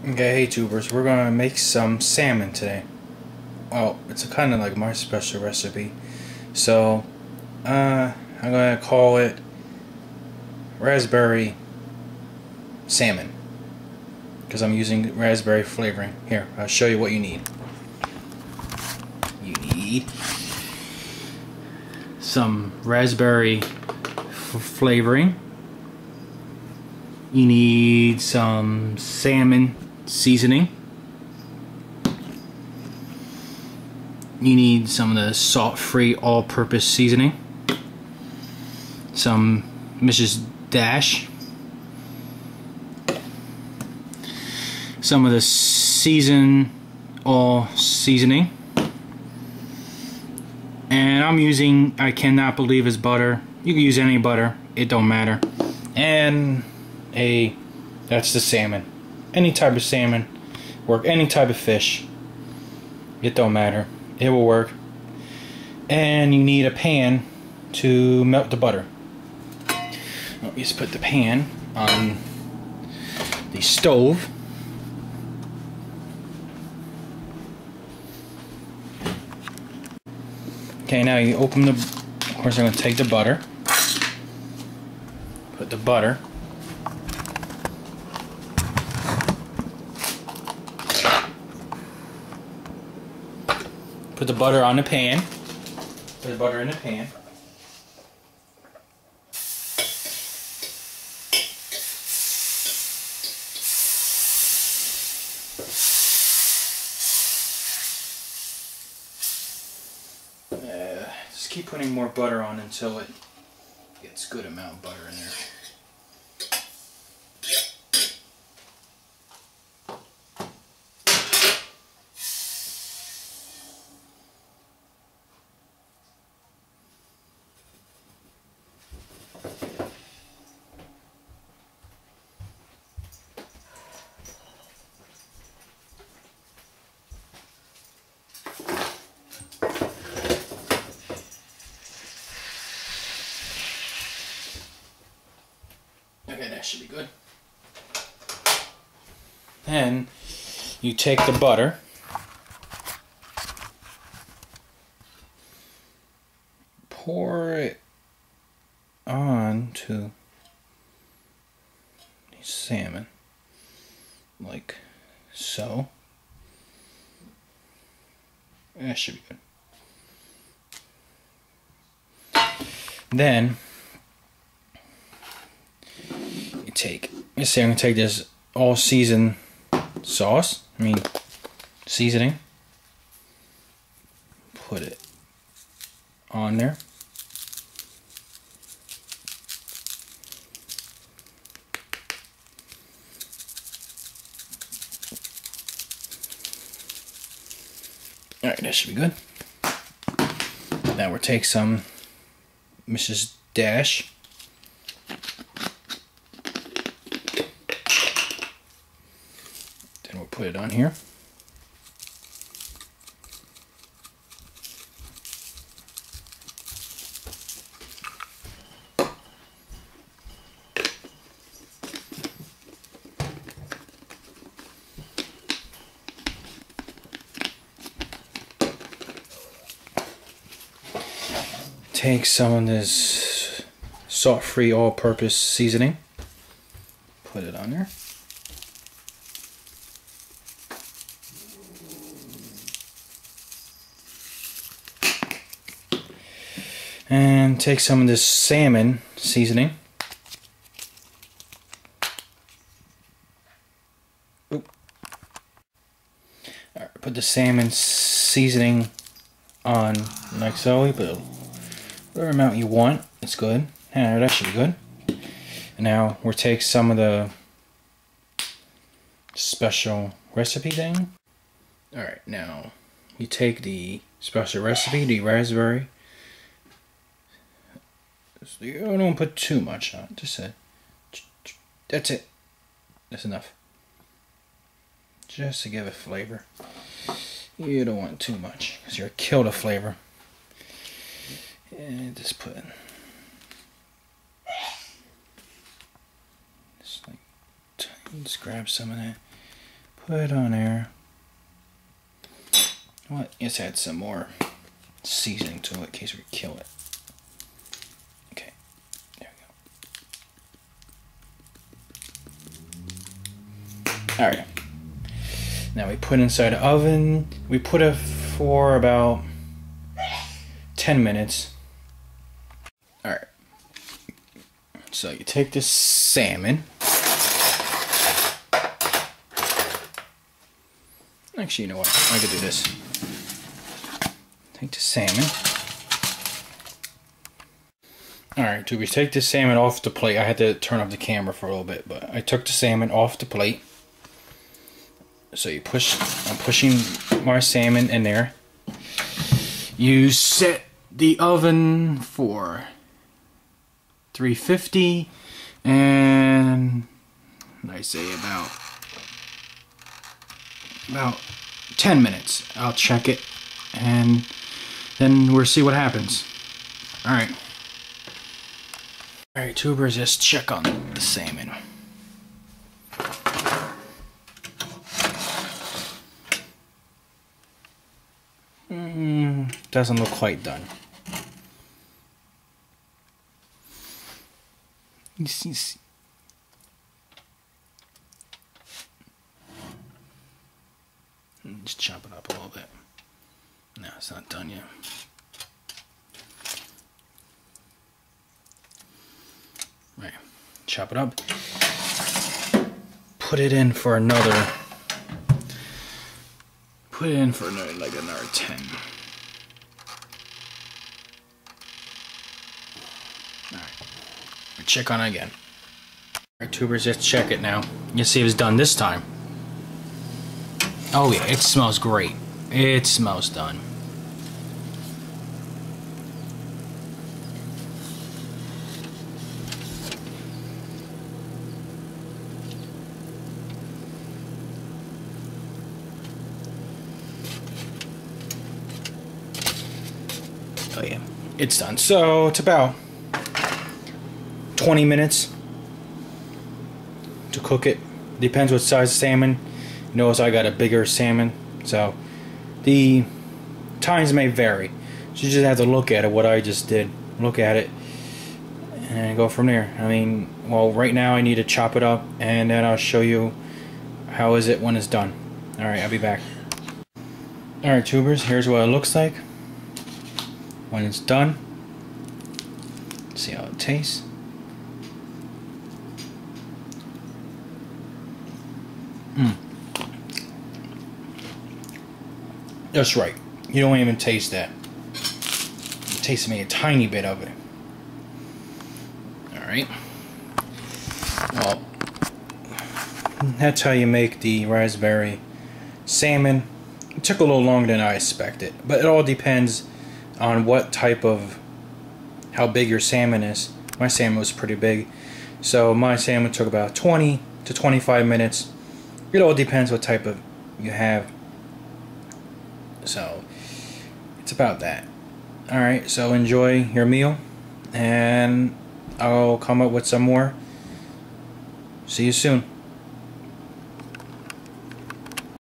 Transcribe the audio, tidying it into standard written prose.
Okay, hey tubers, we're gonna make some salmon today. Well, it's kind of like my special recipe. So, I'm gonna call it raspberry salmon because I'm using raspberry flavoring. Here, I'll show you what you need. You need some raspberry flavoring. You need some salmon seasoning. You need some of the salt-free all-purpose seasoning. Some Mrs. Dash. Some of the season all seasoning. And I'm using, I cannot believe it's butter. You can use any butter, it don't matter. And that's the salmon. Any type of salmon, work any type of fish. It don't matter. It will work. And you need a pan to melt the butter. Let me just put the pan on the stove. Okay, now you open the, of course I'm going to take the butter. Put the butter. Put the butter on the pan. Put the butter in the pan. Just keep putting more butter on until it gets good amount of butter in there. Okay, that should be good. Then you take the butter, pour it onto the salmon, like so. That should be good. Then let's say I'm going to take this all season seasoning, put it on there. Alright, that should be good. Now we'll take some Mrs. Dash. Then we'll put it on here. Take some of this salt-free all-purpose seasoning. Put it on there. And take some of this salmon seasoning. Oop. All right, put the salmon seasoning on like so. You put whatever amount you want. It's good. Yeah, that should be good. And now we'll take some of the special recipe thing. All right, now you take the special recipe, the raspberry. You don't put too much on. Just that's it. That's enough. Just to give it flavor. You don't want too much because you'll kill the flavor. And just put just grab some of that, Put it on there. What? Let's add some more seasoning to it in case we kill it. Okay, there we go. Alright. Now we put it inside the oven. We put it for about 10 minutes. Alright. So you take this salmon. Actually, you know what? I could do this. Take the salmon. Alright, so we take the salmon off the plate. I had to turn off the camera for a little bit, but I took the salmon off the plate. So you push, I'm pushing my salmon in there. You set the oven for 350 and I say about 10 minutes. I'll check it and then we'll see what happens. Alright. Alright, tubers, let's check on the salmon. Doesn't look quite done. You see. Just chop it up a little bit. No, it's not done yet. Right, chop it up. Put it in for another. Put it in for another 10. Alright. Check on it again. Alright, tubers, let's check it now. Let's see if it's done this time. Oh yeah, it smells great. It smells done. Oh yeah, it's done. So it's about 20 minutes to cook it. Depends what size of salmon. You notice I got a bigger salmon, so the times may vary. So you just have to look at it, what I just did. Look at it and go from there. I mean, well, right now I need to chop it up and then I'll show you how is it when it's done. Alright, I'll be back. Alright, tubers, here's what it looks like when it's done. See how it tastes. That's right. You don't even taste that. You taste me a tiny bit of it. Alright. Well, that's how you make the raspberry salmon. It took a little longer than I expected, but it all depends on what type of, how big your salmon is. My salmon was pretty big, so my salmon took about 20 to 25 minutes. It all depends what type of you have. So it's about that. Alright, so enjoy your meal and I'll come up with some more. See you soon.